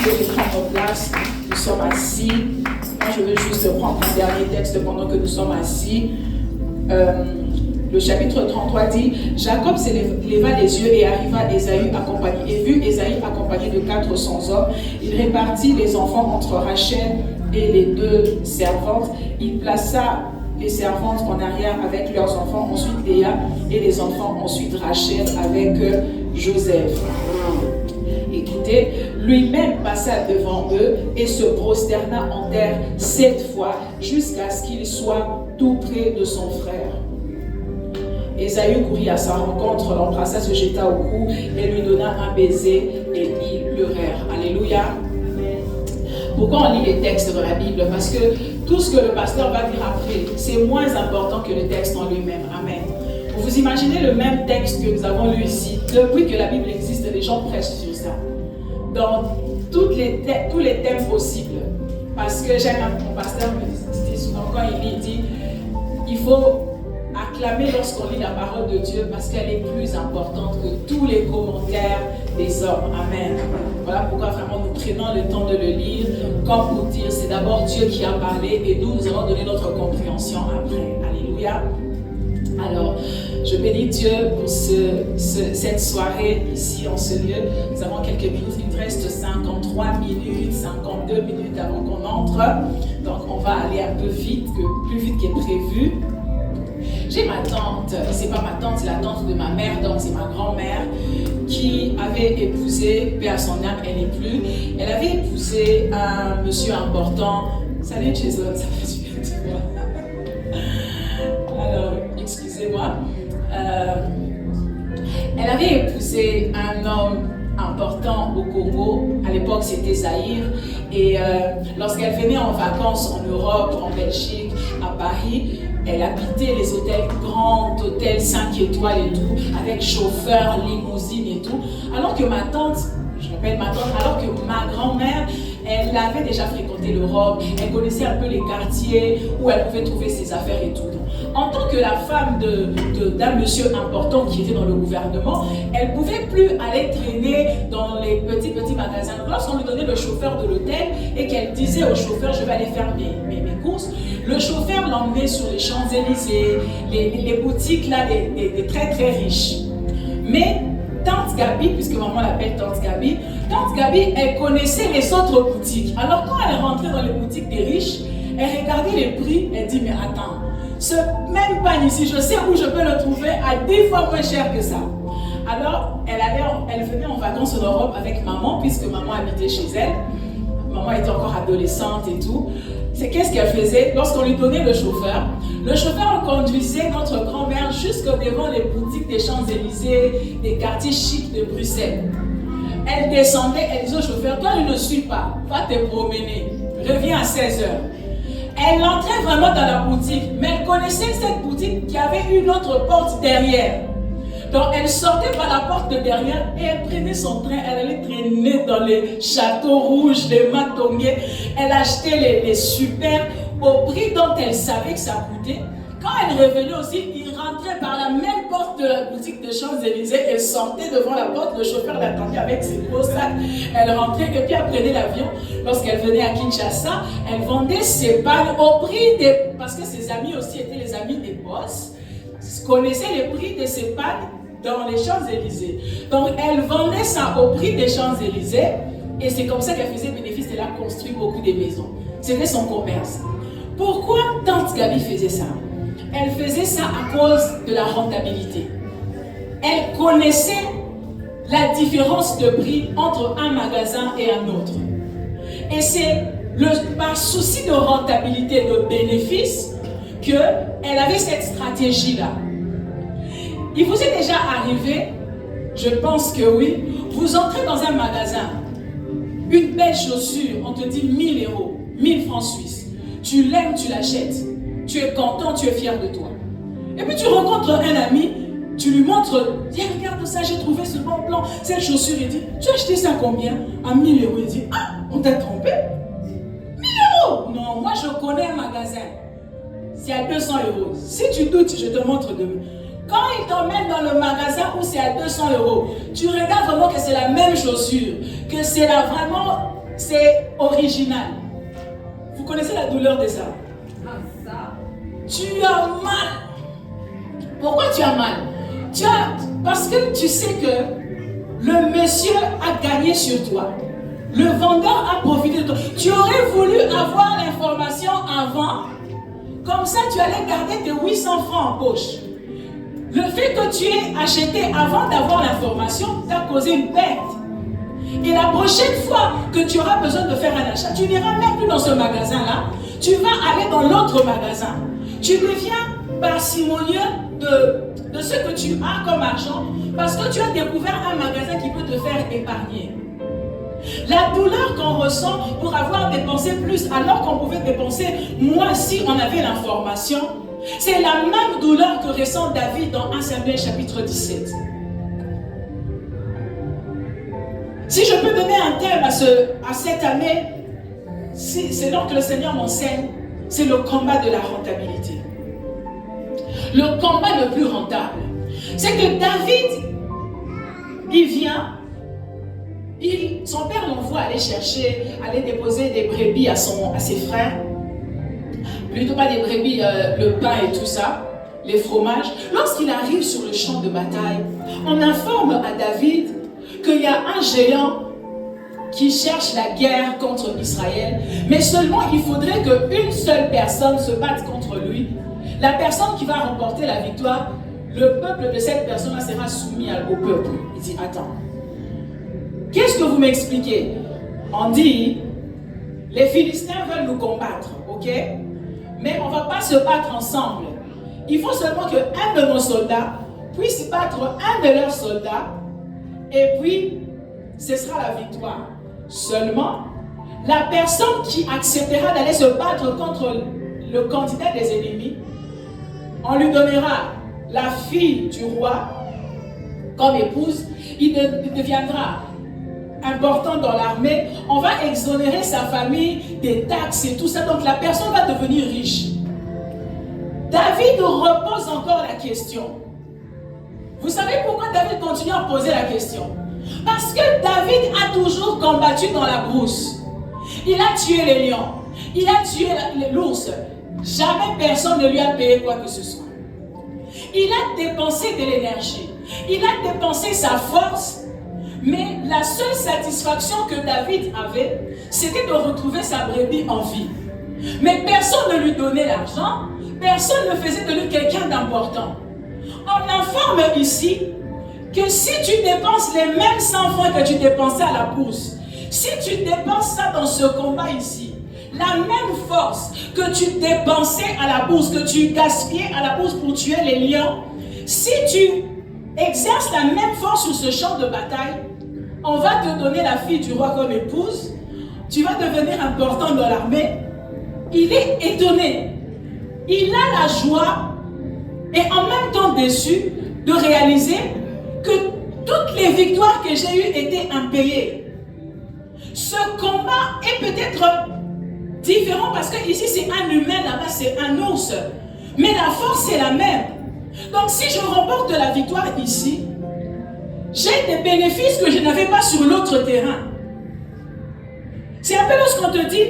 de prendre place, nous sommes assis. Moi, je veux juste prendre un dernier texte pendant que nous sommes assis. Le chapitre 33 dit, Jacob leva les yeux et arriva Ésaü accompagné. Et vu Ésaü accompagné de 400 hommes, il répartit les enfants entre Rachel et les 2 servantes. Il plaça les servantes en arrière avec leurs enfants, ensuite Léa et les enfants, ensuite Rachel avec Joseph. Écoutez, lui-même passa devant eux et se prosterna en terre 7 fois jusqu'à ce qu'il soit tout près de son frère. Ésaü courut à sa rencontre, l'embrassa, se jeta au cou et lui donna un baiser et ils pleurèrent. Alléluia. Pourquoi on lit les textes de la Bible? Parce que tout ce que le pasteur va dire après, c'est moins important que le texte en lui-même. Amen. Vous imaginez le même texte que nous avons lu ici. Depuis que la Bible existe, les gens prêchent sur ça. Dans tous les thèmes possibles. Parce que j'aime, mon pasteur me dit souvent, quand il dit, il faut acclamer lorsqu'on lit la parole de Dieu parce qu'elle est plus importante que tous les commentaires des hommes. Amen. Voilà pourquoi vraiment nous prenons le temps de le lire. Comme pour dire, c'est d'abord Dieu qui a parlé et nous allons donner notre compréhension après. Alléluia. Alors, je bénis Dieu pour cette soirée ici en ce lieu. Nous avons quelques minutes, il reste 53 minutes, 52 minutes avant qu'on entre. Donc, on va aller un peu vite, plus vite qu'est prévu. J'ai ma tante, c'est pas ma tante, c'est la tante de ma mère, donc c'est ma grand-mère, qui avait épousé, paix à son âme, elle n'est plus, elle avait épousé un monsieur important. Salut Jason, ça fait du bien de voir. Alors, excusez-moi. Elle avait épousé un homme important au Congo. À l'époque, c'était Zaïre. Et lorsqu'elle venait en vacances en Europe, en Belgique, à Paris, elle habitait les hôtels, grands hôtels 5 étoiles et tout, avec chauffeur, limousine et tout. Alors que ma tante, je m'appelle ma tante, alors que ma grand-mère, elle avait déjà fréquenté l'Europe, elle connaissait un peu les quartiers où elle pouvait trouver ses affaires et tout. Donc, en tant que la femme d'un monsieur important qui était dans le gouvernement, elle ne pouvait plus aller traîner dans les petits magasins. Donc, lorsqu'on lui donnait le chauffeur de l'hôtel et qu'elle disait au chauffeur, je vais aller faire mes courses, le chauffeur l'emmenait sur les Champs-Élysées, les boutiques là, des très très riches. Mais Tante Gabi, puisque maman l'appelle Tante Gabi, elle connaissait les autres boutiques. Alors quand elle rentrait dans les boutiques des riches, elle regardait les prix, elle dit, mais attends, ce même pain ici, je sais où je peux le trouver à 10 fois moins cher que ça. Alors, elle venait en vacances en Europe avec maman, puisque maman habitait chez elle. Maman était encore adolescente et tout. C'est qu'est-ce qu'elle faisait? Lorsqu'on lui donnait le chauffeur conduisait notre grand-mère jusque devant les boutiques des Champs-Élysées, des quartiers chics de Bruxelles. Elle descendait, elle disait au chauffeur, toi ne le suis pas, va te promener, reviens à 16h. Elle entrait vraiment dans la boutique, mais elle connaissait cette boutique qui avait une autre porte derrière. Donc elle sortait par la porte de derrière et elle prenait son train, elle allait traîner dans les châteaux rouges, les matongués. Elle achetait les super au prix dont elle savait que ça coûtait. Quand elle revenait aussi, il rentrait par la même porte de la boutique de Champs-Élysées. Elle sortait devant la porte, le chauffeur l'attendait avec ses gros sacs. Elle rentrait et puis elle prenait l'avion. Lorsqu'elle venait à Kinshasa, elle vendait ses pagnes au prix des... Parce que ses amis aussi étaient les amis des boss. Connaissaient les prix de ses pagnes dans les Champs-Élysées. Donc elle vendait ça au prix des Champs-Élysées. Et c'est comme ça qu'elle faisait bénéfice. Elle a construit beaucoup de maisons. C'était son commerce. Pourquoi Tante Gabi faisait ça? Elle faisait ça à cause de la rentabilité. Elle connaissait la différence de prix entre un magasin et un autre. Et c'est par souci de rentabilité, de bénéfice, qu'elle avait cette stratégie-là. Il vous est déjà arrivé, je pense que oui, vous entrez dans un magasin, une belle chaussure, on te dit 1000 euros, 1000 francs suisses. Tu l'aimes, tu l'achètes. Tu es content, tu es fier de toi. Et puis tu rencontres un ami, tu lui montres, viens regarde ça, j'ai trouvé ce bon plan, cette chaussure, il dit, tu as acheté ça combien? À 1000 euros. Il dit, ah, on t'a trompé? 1000 euros? Non, moi je connais un magasin. C'est à 200 euros. Si tu doutes, je te montre demain. Quand il t'emmène dans le magasin où c'est à 200 euros, tu regardes vraiment que c'est la même chaussure, que c'est là vraiment, c'est original. Vous connaissez la douleur de ça? Tu as mal. Pourquoi tu as mal? Parce que tu sais que le monsieur a gagné sur toi. Le vendeur a profité de toi. Tu aurais voulu avoir l'information avant. Comme ça, tu allais garder tes 800 francs en poche. Le fait que tu aies acheté avant d'avoir l'information t'a causé une perte. Et la prochaine fois que tu auras besoin de faire un achat, tu n'iras même plus dans ce magasin-là. Tu vas aller dans l'autre magasin. Tu deviens parcimonieux de ce que tu as comme argent parce que tu as découvert un magasin qui peut te faire épargner. La douleur qu'on ressent pour avoir dépensé plus alors qu'on pouvait dépenser moins si on avait l'information, c'est la même douleur que ressent David dans 1 Samuel chapitre 17. Si je peux donner un thème à cette année, c'est donc que le Seigneur m'enseigne, c'est le combat de la rentabilité. Le combat le plus rentable. C'est que David, il vient, son père l'envoie aller déposer des brebis à ses frères. Plutôt pas des brebis, le pain et tout ça, les fromages. Lorsqu'il arrive sur le champ de bataille, on informe à David qu'il y a un géant qui cherche la guerre contre Israël, mais seulement il faudrait qu'une seule personne se batte contre lui. La personne qui va remporter la victoire, le peuple de cette personne-là sera soumis au peuple. Il dit, attends, qu'est-ce que vous m'expliquez? On dit, les Philistins veulent nous combattre, ok? Mais on ne va pas se battre ensemble. Il faut seulement qu'un de nos soldats puisse battre un de leurs soldats, et puis ce sera la victoire. Seulement, la personne qui acceptera d'aller se battre contre le candidat des ennemis, on lui donnera la fille du roi comme épouse, il deviendra important dans l'armée, on va exonérer sa famille des taxes et tout ça, donc la personne va devenir riche. David repose encore la question. Vous savez pourquoi David continue à poser la question? Parce que David a toujours combattu dans la brousse. Il a tué les lions, il a tué l'ours. Jamais personne ne lui a payé quoi que ce soit. Il a dépensé de l'énergie, il a dépensé sa force, mais la seule satisfaction que David avait, c'était de retrouver sa brebis en vie. Mais personne ne lui donnait l'argent, personne ne faisait de lui quelqu'un d'important. On informe ici que si tu dépenses les mêmes 100 francs que tu dépensais à la bourse, si tu dépenses ça dans ce combat ici, la même force que tu dépensais à la bourse, que tu gaspillais à la bourse pour tuer les lions, si tu exerces la même force sur ce champ de bataille, on va te donner la fille du roi comme épouse, tu vas devenir important dans l'armée. Il est étonné, il a la joie et en même temps déçu de réaliser que toutes les victoires que j'ai eues étaient impayées. Ce combat est peut-être différent parce que ici c'est un humain, là-bas c'est un ours, mais la force est la même. Donc si je remporte la victoire ici, j'ai des bénéfices que je n'avais pas sur l'autre terrain. C'est un peu lorsqu'on te dit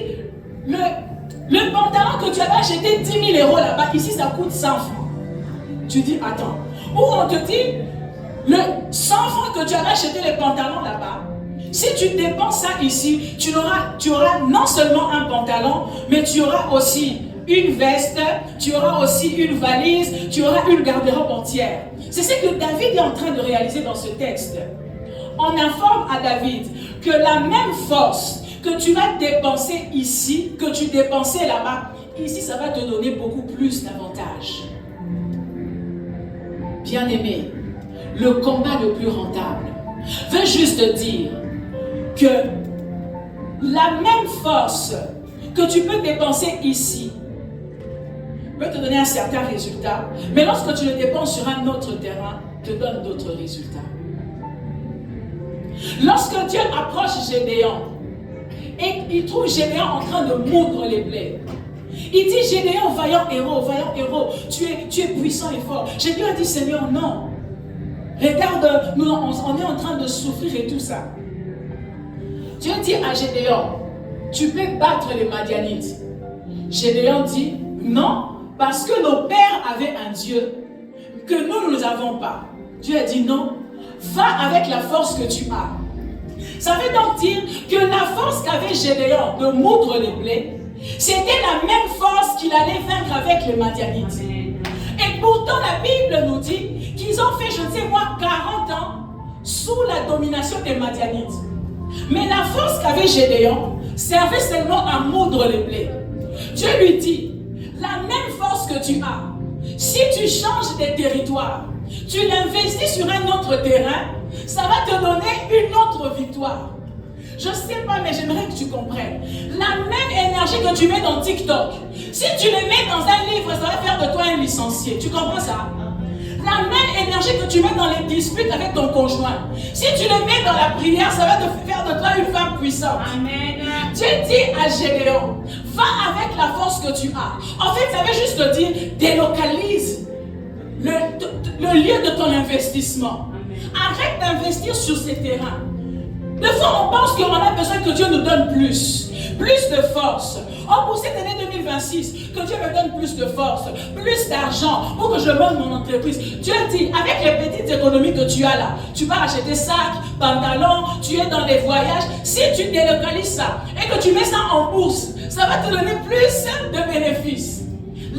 le pantalon que tu avais acheté 10 000 € là-bas, ici ça coûte 100 francs. Tu dis attends. Ou on te dit le 100 francs que tu avais acheté les pantalons là-bas, si tu dépenses ça ici, tu auras non seulement un pantalon, mais tu auras aussi une veste, tu auras aussi une valise, tu auras une garde-robe entière. C'est ce que David est en train de réaliser dans ce texte. On informe à David que la même force que tu vas dépenser ici, que tu dépensais là-bas, ici ça va te donner beaucoup plus d'avantages. Bien-aimé, le combat le plus rentable veut juste dire que la même force que tu peux dépenser ici peut te donner un certain résultat, mais lorsque tu le dépenses sur un autre terrain, te donne d'autres résultats. Lorsque Dieu approche Gédéon et il trouve Gédéon en train de moudre les blés, il dit Gédéon, vaillant héros, tu es puissant et fort. Gédéon a dit Seigneur, non. Regarde, on est en train de souffrir et tout ça. Dieu dit à Gédéon, tu peux battre les Madianites. Gédéon dit, non, parce que nos pères avaient un Dieu que nous n'avons pas. Dieu a dit non, va avec la force que tu as. Ça veut donc dire que la force qu'avait Gédéon de moudre les blés, c'était la même force qu'il allait vaincre avec les Madianites. Et pourtant la Bible nous dit qu'ils ont fait, je ne sais moi, 40 ans sous la domination des Madianites. Mais la force qu'avait Gédéon servait seulement à moudre les blés. Dieu lui dit, la même force que tu as, si tu changes de territoire, tu l'investis sur un autre terrain, ça va te donner une autre victoire. Je ne sais pas, mais j'aimerais que tu comprennes. La même énergie que tu mets dans TikTok, si tu le mets dans un livre, ça va faire de toi un licencié. Tu comprends ça? La même énergie que tu mets dans les disputes avec ton conjoint, si tu le mets dans la prière, ça va te faire de toi une femme puissante. Amen. Dieu dit à Gédéon, va avec la force que tu as. En fait, ça veut juste te dire, délocalise le lieu de ton investissement. Arrête d'investir sur ces terrains. Des fois, on pense qu'on a besoin que Dieu nous donne plus de force. Oh, pour cette année 2026, que Dieu me donne plus de force, plus d'argent pour que je monte mon entreprise. Dieu dit, avec les petites économies que tu as là, tu vas acheter sacs, pantalons, tu es dans les voyages. Si tu délocalises ça et que tu mets ça en bourse, ça va te donner plus de bénéfices.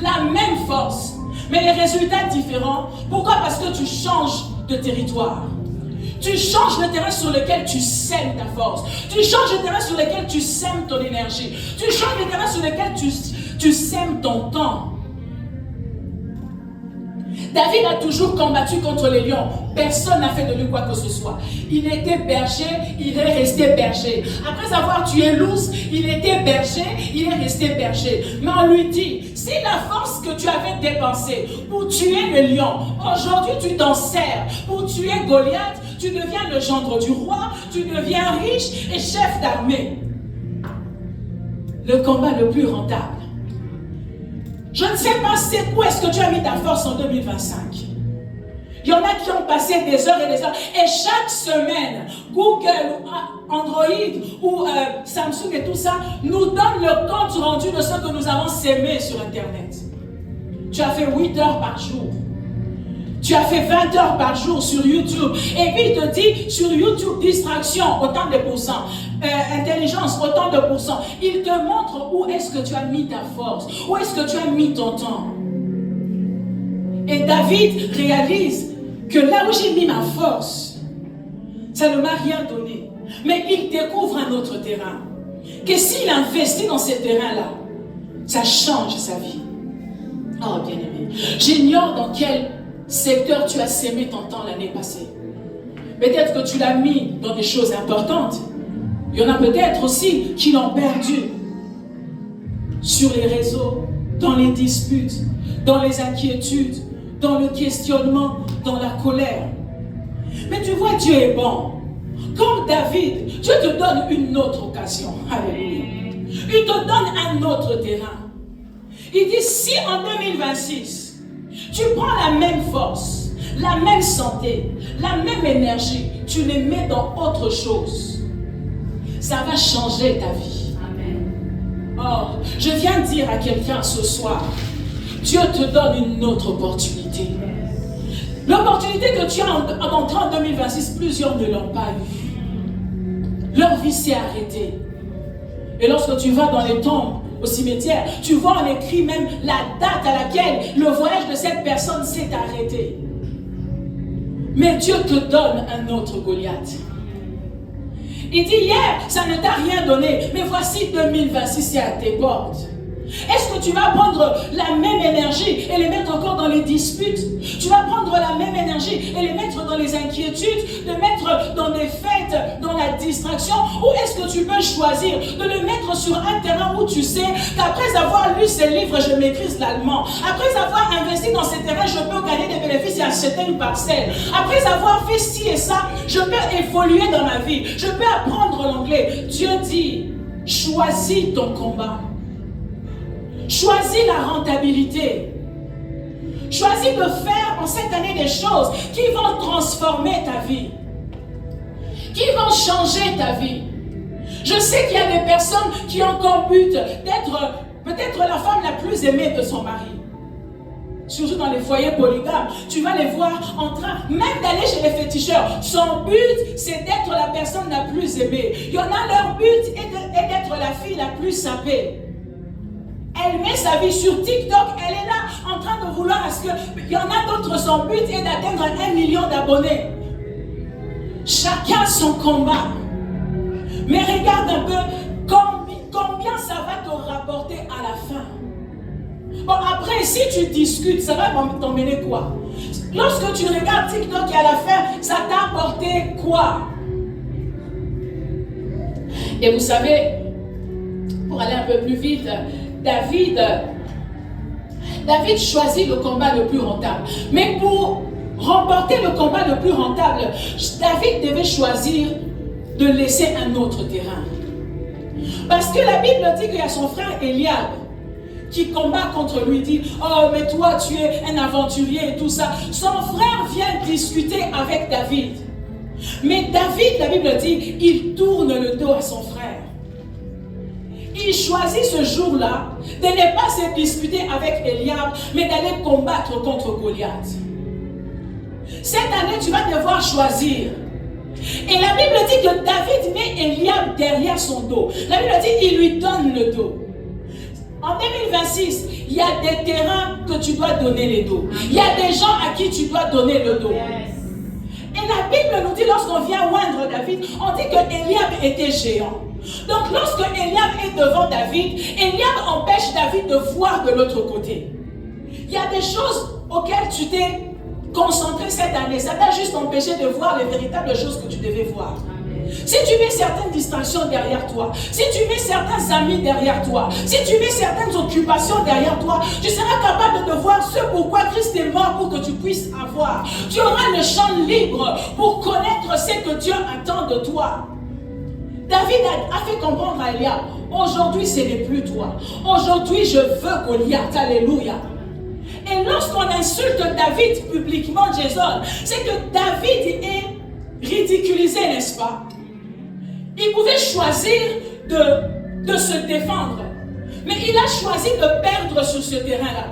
La même force, mais les résultats différents. Pourquoi? Parce que tu changes de territoire. Tu changes le terrain sur lequel tu sèmes ta force. Tu changes le terrain sur lequel tu sèmes ton énergie. Tu changes le terrain sur lequel tu sèmes ton temps. David a toujours combattu contre les lions. Personne n'a fait de lui quoi que ce soit. Il était berger, il est resté berger. Après avoir tué l'ours, il était berger, il est resté berger. Mais on lui dit, si la force que tu avais dépensée pour tuer le lion, aujourd'hui tu t'en sers pour tuer Goliath, tu deviens le gendre du roi, tu deviens riche et chef d'armée. Le combat le plus rentable. Je ne sais pas où est-ce que tu as mis ta force en 2025. Il y en a qui ont passé des heures et des heures. Et chaque semaine, Google, Android ou Samsung et tout ça nous donne le compte rendu de ce que nous avons sémé sur Internet. Tu as fait 8 heures par jour. Tu as fait 20 heures par jour sur YouTube. Et puis il te dit, sur YouTube, distraction, autant de pourcents. Intelligence, autant de pourcents. Il te montre où est-ce que tu as mis ta force. Où est-ce que tu as mis ton temps. Et David réalise que là où j'ai mis ma force, ça ne m'a rien donné. Mais il découvre un autre terrain. Que s'il investit dans ce terrain-là, ça change sa vie. Oh, bien-aimé. J'ignore dans quel secteur tu as sémé ton temps l'année passée. Peut-être que tu l'as mis dans des choses importantes. Il y en a peut-être aussi qui l'ont perdu sur les réseaux, dans les disputes, dans les inquiétudes, dans le questionnement, dans la colère. Mais tu vois, Dieu est bon. Comme David, Dieu te donne une autre occasion. Alléluia. Il te donne un autre terrain. Il dit, si en 2026, tu prends la même force, la même santé, la même énergie, tu les mets dans autre chose, ça va changer ta vie. Amen. Oh, je viens dire à quelqu'un ce soir, Dieu te donne une autre opportunité. L'opportunité que tu as entrée en 2026, plusieurs ne l'ont pas eue. Leur vie s'est arrêtée. Et lorsque tu vas dans les tombes, au cimetière, tu vois on écrit même la date à laquelle le voyage de cette personne s'est arrêté. Mais Dieu te donne un autre Goliath. Il dit hier, ça ne t'a rien donné, mais voici 2026, c'est à tes portes. Est-ce que tu vas prendre la même énergie et les mettre encore dans les disputes? Tu vas prendre la même énergie et les mettre dans les inquiétudes, de mettre dans des fêtes, dans la distraction? Ou est-ce que tu peux choisir de le mettre sur un terrain où tu sais qu'après avoir lu ces livres, je maîtrise l'allemand. Après avoir investi dans ces terrains, je peux gagner des bénéfices et acheter une parcelle. Après avoir fait ci et ça, je peux évoluer dans ma vie. Je peux apprendre l'anglais. Dieu dit, choisis ton combat. Choisis la rentabilité. Choisis de faire en cette année des choses qui vont transformer ta vie, qui vont changer ta vie. Je sais qu'il y a des personnes qui ont comme but d'être peut-être la femme la plus aimée de son mari. Surtout dans les foyers polygames, tu vas les voir en train, même d'aller chez les féticheurs. Son but, c'est d'être la personne la plus aimée. Il y en a, leur but est d'être la fille la plus sapée. Elle met sa vie sur TikTok, elle est là en train de vouloir, parce qu'il y en a d'autres, son but est d'atteindre 1 million d'abonnés. Chacun son combat. Mais regarde un peu combien ça va te rapporter à la fin. Bon, après, si tu discutes, ça va t'emmener quoi? Lorsque tu regardes TikTok et à la fin, ça t'a apporté quoi? Et vous savez, pour aller un peu plus vite, David choisit le combat le plus rentable. Mais pour remporter le combat le plus rentable, David devait choisir de laisser un autre terrain. Parce que la Bible dit qu'il y a son frère Eliab qui combat contre lui, dit « Oh, mais toi, tu es un aventurier et tout ça. » Son frère vient discuter avec David. Mais David, la Bible dit, il tourne le dos à son frère. Il choisit ce jour-là de ne pas se disputer avec Eliab, mais d'aller combattre contre Goliath. Cette année, tu vas devoir choisir. Et la Bible dit que David met Eliab derrière son dos. La Bible dit qu'il lui donne le dos. En 2026, il y a des terrains que tu dois donner les dos. Il y a des gens à qui tu dois donner le dos. Et la Bible nous dit, lorsqu'on vient oindre David, on dit que Eliab était géant. Donc lorsque Eliab est devant David, Eliab empêche David de voir de l'autre côté. Il y a des choses auxquelles tu t'es concentré cette année. Ça t'a juste empêché de voir les véritables choses que tu devais voir. Si tu mets certaines distractions derrière toi, si tu mets certains amis derrière toi, si tu mets certaines occupations derrière toi, tu seras capable de voir ce pourquoi Christ est mort pour que tu puisses avoir. Tu auras le champ libre pour connaître ce que Dieu attend de toi. David a fait comprendre à Eliab, aujourd'hui ce n'est plus toi. Aujourd'hui je veux Goliath. Alléluia. Et lorsqu'on insulte David publiquement, Jason, c'est que David est ridiculisé, n'est-ce pas? Il pouvait choisir de se défendre. Mais il a choisi de perdre sur ce terrain-là.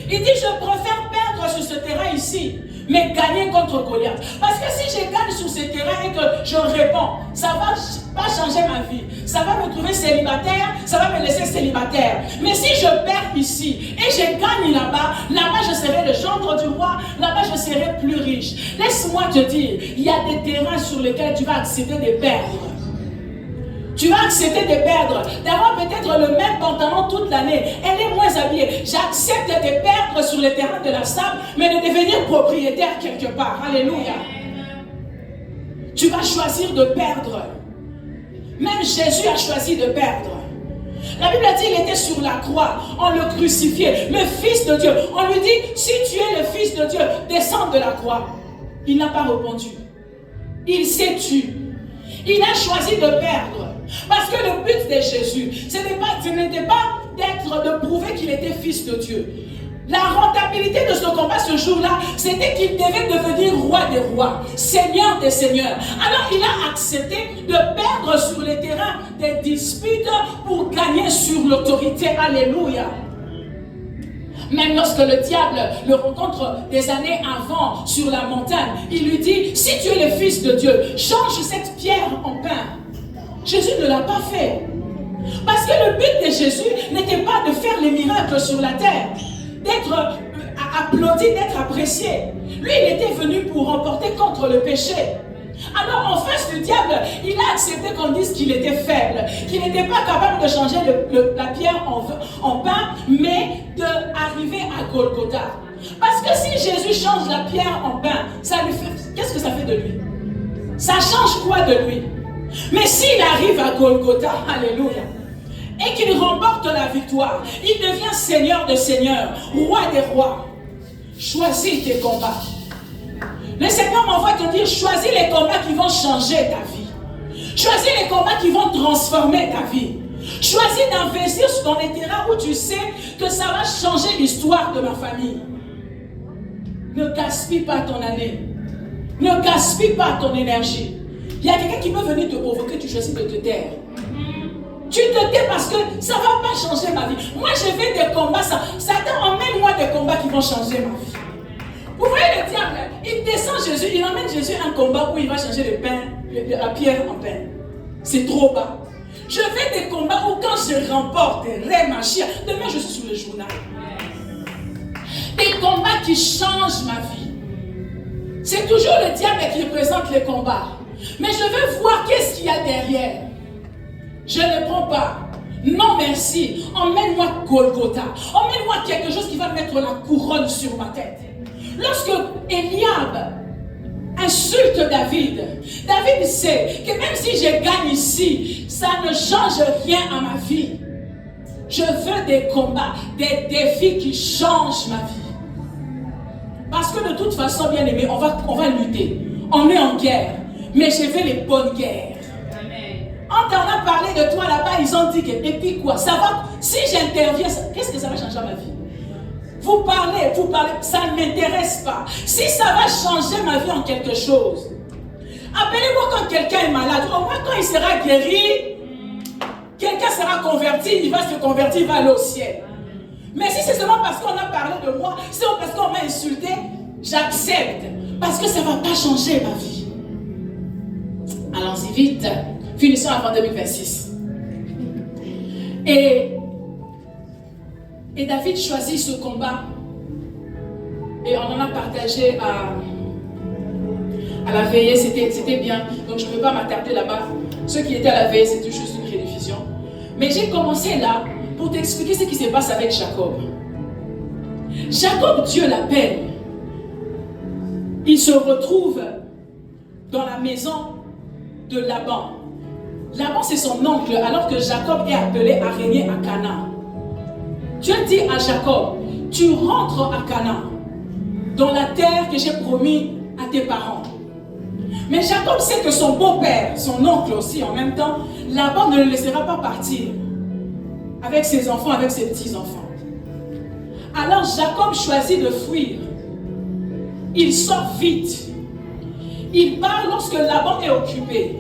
Il dit, je préfère perdre sur ce terrain ici, mais gagner contre Goliath. Parce que si je gagne sur ce terrain et que je réponds, ça ne va pas changer ma vie. Ça va me trouver célibataire, ça va me laisser célibataire. Mais si je perds ici et je gagne là-bas, là-bas je serai le gendre du roi, là-bas je serai plus riche. Laisse-moi te dire, il y a des terrains sur lesquels tu vas accepter de perdre. Tu vas accepter de perdre, d'avoir peut-être le même pantalon toute l'année. Elle est moins habillée. J'accepte de perdre sur le terrain de la sable, mais de devenir propriétaire quelque part. Alléluia. Tu vas choisir de perdre. Même Jésus a choisi de perdre. La Bible dit qu'il était sur la croix, on le crucifiait, le Fils de Dieu. On lui dit, si tu es le Fils de Dieu, descends de la croix. Il n'a pas répondu. Il s'est tué. Il a choisi de perdre. Parce que le but de Jésus, ce n'était pas de prouver qu'il était Fils de Dieu. La rentabilité de ce combat ce jour-là, c'était qu'il devait devenir roi des rois, seigneur des seigneurs. Alors il a accepté de perdre sur les terrains des disputes pour gagner sur l'autorité. Alléluia. Même lorsque le diable le rencontre des années avant sur la montagne, il lui dit, si tu es le Fils de Dieu, change cette pierre en pain. Jésus ne l'a pas fait. Parce que le but de Jésus n'était pas de faire les miracles sur la terre, d'être applaudi, d'être apprécié. Lui, il était venu pour remporter contre le péché. Alors en face du diable, il a accepté qu'on dise qu'il était faible, qu'il n'était pas capable de changer la pierre en pain, mais d'arriver à Golgotha. Parce que si Jésus change la pierre en pain, qu'est-ce que ça fait de lui? Ça change quoi de lui? Mais s'il arrive à Golgotha, alléluia, et qu'il remporte la victoire, il devient Seigneur des seigneurs, Roi des rois. Choisis tes combats. Le Seigneur m'envoie te dire, choisis les combats qui vont changer ta vie. Choisis les combats qui vont transformer ta vie. Choisis d'investir dans les terrains où tu sais que ça va changer l'histoire de ma famille. Ne gaspille pas ton année. Ne gaspille pas ton énergie. Il y a quelqu'un qui veut venir te provoquer, tu choisis de te taire. Tu te tais parce que ça ne va pas changer ma vie. Moi, je vais des combats. Satan emmène-moi des combats qui vont changer ma vie. Vous voyez le diable, il descend Jésus, il emmène Jésus un combat où il va changer le pain, la pierre en pain. C'est trop bas. Je fais des combats où quand je remporterai ma chère, demain je suis sur le journal. Des combats qui changent ma vie. C'est toujours le diable qui représente les combats. Mais je veux voir qu'est-ce qu'il y a derrière. Je ne prends pas. Non merci. Emmène-moi Golgotha. Emmène-moi quelque chose qui va mettre la couronne sur ma tête. Lorsque Eliab insulte David, David sait que même si je gagne ici, ça ne change rien à ma vie. Je veux des combats, des défis qui changent ma vie. Parce que de toute façon, bien aimé, on va lutter. On est en guerre. Mais je veux les bonnes guerres. On t'en a parlé de toi là-bas, ils ont dit que, et puis quoi, ça va, si j'interviens, qu'est-ce que ça va changer à ma vie? Vous parlez, ça ne m'intéresse pas. Si ça va changer ma vie en quelque chose, appelez-moi quand quelqu'un est malade. Au moins quand il sera guéri, quelqu'un sera converti, il va se convertir, il va aller au ciel. Mais si c'est seulement parce qu'on a parlé de moi, c'est parce qu'on m'a insulté, j'accepte. Parce que ça ne va pas changer ma vie. Allons-y vite. Finissons avant 2026. Et David choisit ce combat. Et on en a partagé à la veillée. C'était bien. Donc je ne peux pas m'attarder là-bas. Ceux qui étaient à la veillée, c'était juste une rediffusion. Mais j'ai commencé là pour t'expliquer ce qui se passe avec Jacob. Jacob, Dieu l'appelle. Il se retrouve dans la maison de Laban. Laban, c'est son oncle, alors que Jacob est appelé à régner à Canaan. Dieu dit à Jacob, tu rentres à Canaan, dans la terre que j'ai promis à tes parents. Mais Jacob sait que son beau-père, son oncle aussi en même temps, Laban ne le laissera pas partir avec ses enfants, avec ses petits-enfants. Alors Jacob choisit de fuir. Il sort vite. Il part lorsque Laban est occupé.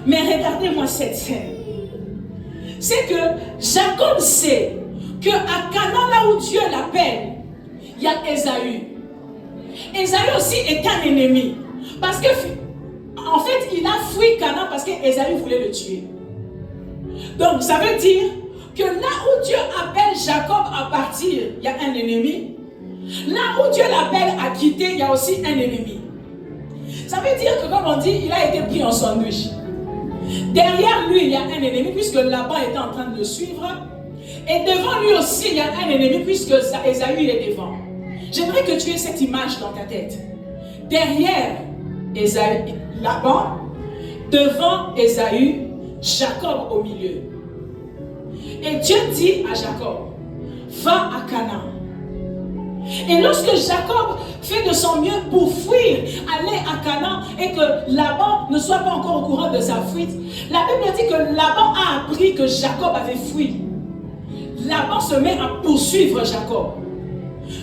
Mais regardez-moi cette scène. C'est que Jacob sait qu'à Canaan, là où Dieu l'appelle, il y a Ésaü. Ésaü aussi est un ennemi. Parce que, en fait, il a fui Canaan parce qu'Ésaü voulait le tuer. Donc, ça veut dire que là où Dieu appelle Jacob à partir, il y a un ennemi. Là où Dieu l'appelle à quitter, il y a aussi un ennemi. Ça veut dire que, comme on dit, il a été pris en sandwich. Derrière lui, il y a un ennemi, puisque Laban était en train de le suivre. Et devant lui aussi, il y a un ennemi, puisque Ésaü est devant. J'aimerais que tu aies cette image dans ta tête. Derrière Laban, devant Ésaü, Jacob au milieu. Et Dieu dit à Jacob, va à Canaan. Et lorsque Jacob fait de son mieux pour fuir, aller à Canaan, et que Laban ne soit pas encore au courant de sa fuite, la Bible dit que Laban a appris que Jacob avait fui. Laban se met à poursuivre Jacob.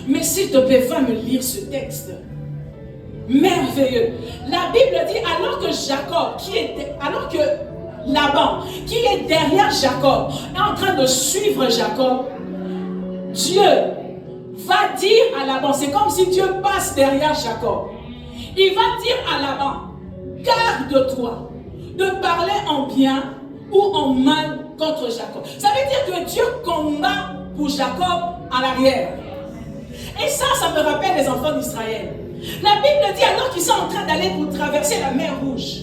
Mais s'il te plaît, va me lire ce texte. Merveilleux. La Bible dit alors que Laban, qui est derrière Jacob, est en train de suivre Jacob, Dieu va dire à Laban, c'est comme si Dieu passe derrière Jacob. Il va dire à Laban, garde-toi de parler en bien ou en mal contre Jacob. Ça veut dire que Dieu combat pour Jacob à l'arrière. Et ça me rappelle les enfants d'Israël. La Bible dit alors qu'ils sont en train d'aller pour traverser la mer Rouge.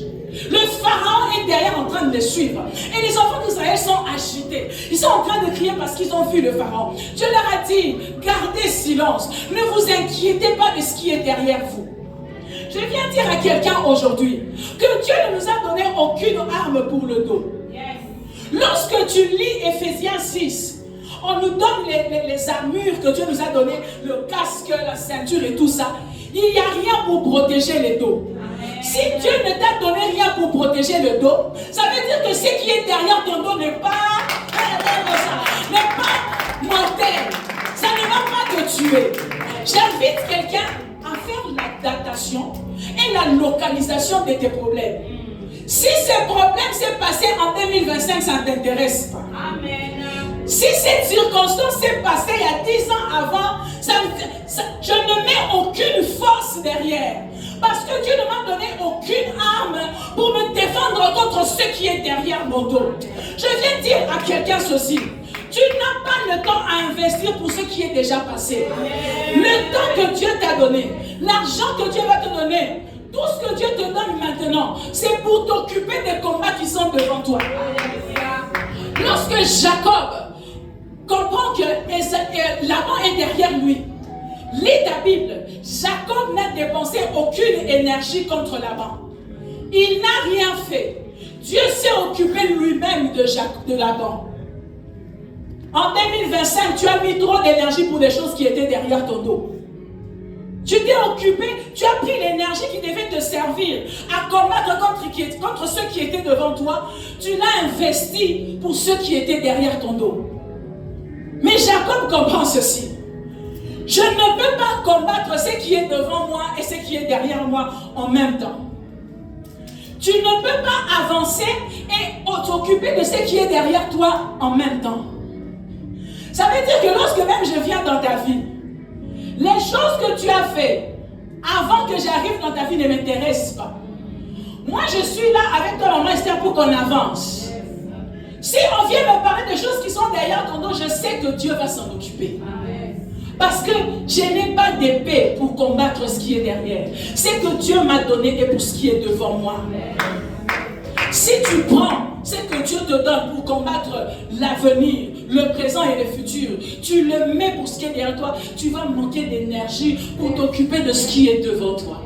Le pharaon est derrière en train de les suivre. Et les enfants d'Israël sont agités. Ils sont en train de crier parce qu'ils ont vu le pharaon. Dieu leur a dit, gardez silence. Ne vous inquiétez pas de ce qui est derrière vous. Je viens dire à quelqu'un aujourd'hui que Dieu ne nous a donné aucune arme pour le dos. Lorsque tu lis Ephésiens 6, on nous donne les armures que Dieu nous a données, le casque, la ceinture et tout ça. Il n'y a rien pour protéger les dos. Si Dieu ne t'a donné rien pour protéger le dos, ça veut dire que ce qui est derrière ton dos n'est pas mortel. Ça ne va pas te tuer. J'invite quelqu'un à faire la datation et est la localisation de tes problèmes. Si ces problèmes s'est passé en 2025, ça ne t'intéresse pas. Amen. Si cette circonstance s'est passée il y a 10 ans avant, je ne mets aucune force derrière. Parce que Dieu ne m'a donné aucune arme pour me défendre contre ce qui est derrière mon dos. Je viens dire à quelqu'un ceci. Tu n'as pas le temps à investir pour ce qui est déjà passé. Le temps que Dieu t'a donné, l'argent que Dieu va te donner, tout ce que Dieu te donne maintenant, c'est pour t'occuper des combats qui sont devant toi. Lorsque Jacob comprend que Laban est derrière lui, lis ta Bible. Jacob n'a dépensé aucune énergie contre Laban. Il n'a rien fait. Dieu s'est occupé lui-même de Laban. En 2025, tu as mis trop d'énergie pour des choses qui étaient derrière ton dos. Tu t'es occupé, tu as pris l'énergie qui devait te servir à combattre contre ceux qui étaient devant toi. Tu l'as investi pour ceux qui étaient derrière ton dos. Mais Jacob comprend ceci. Je ne peux pas combattre ce qui est devant moi et ce qui est derrière moi en même temps. Tu ne peux pas avancer et t'occuper de ce qui est derrière toi en même temps. Ça veut dire que lorsque même je viens dans ta vie, les choses que tu as fait avant que j'arrive dans ta vie ne m'intéressent pas. Moi, je suis là avec toi, maman Esther, pour qu'on avance. Si on vient me parler de choses qui sont derrière ton dos, je sais que Dieu va s'en occuper. Parce que je n'ai pas d'épée pour combattre ce qui est derrière. C'est que Dieu m'a donné et pour ce qui est devant moi. Si tu prends ce que Dieu te donne pour combattre l'avenir, le présent et le futur, tu le mets pour ce qui est derrière toi, tu vas manquer d'énergie pour t'occuper de ce qui est devant toi.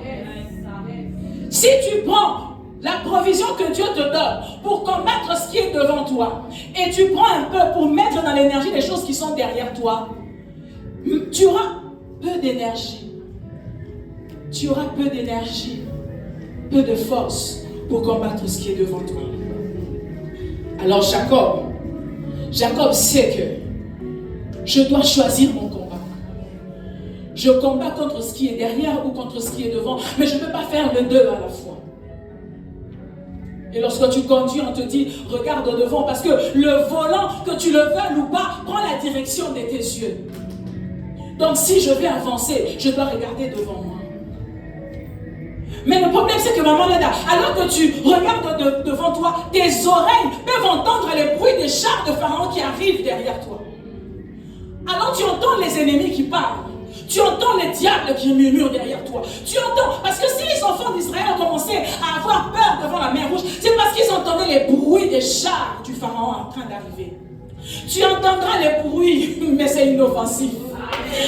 Si tu prends la provision que Dieu te donne pour combattre ce qui est devant toi, et tu prends un peu pour mettre dans l'énergie les choses qui sont derrière toi, tu auras peu d'énergie. Tu auras peu d'énergie, peu de force pour combattre ce qui est devant toi. Alors Jacob sait que je dois choisir mon combat. Je combats contre ce qui est derrière ou contre ce qui est devant, mais je ne peux pas faire les deux à la fois. Et lorsque tu conduis, on te dit, regarde devant, parce que le volant, que tu le veuilles ou pas, prend la direction de tes yeux. Donc si je vais avancer, je dois regarder devant moi. Mais le problème, c'est que maman Nada, alors que tu regardes devant toi, tes oreilles peuvent entendre les bruits des chars de Pharaon qui arrivent derrière toi. Alors tu entends les ennemis qui parlent. Tu entends les diables qui murmurent derrière toi. Tu entends, parce que si les enfants d'Israël ont commencé à avoir peur devant la mer Rouge, c'est parce qu'ils entendaient les bruits des chars du Pharaon en train d'arriver. Tu entendras les bruits, mais c'est inoffensif.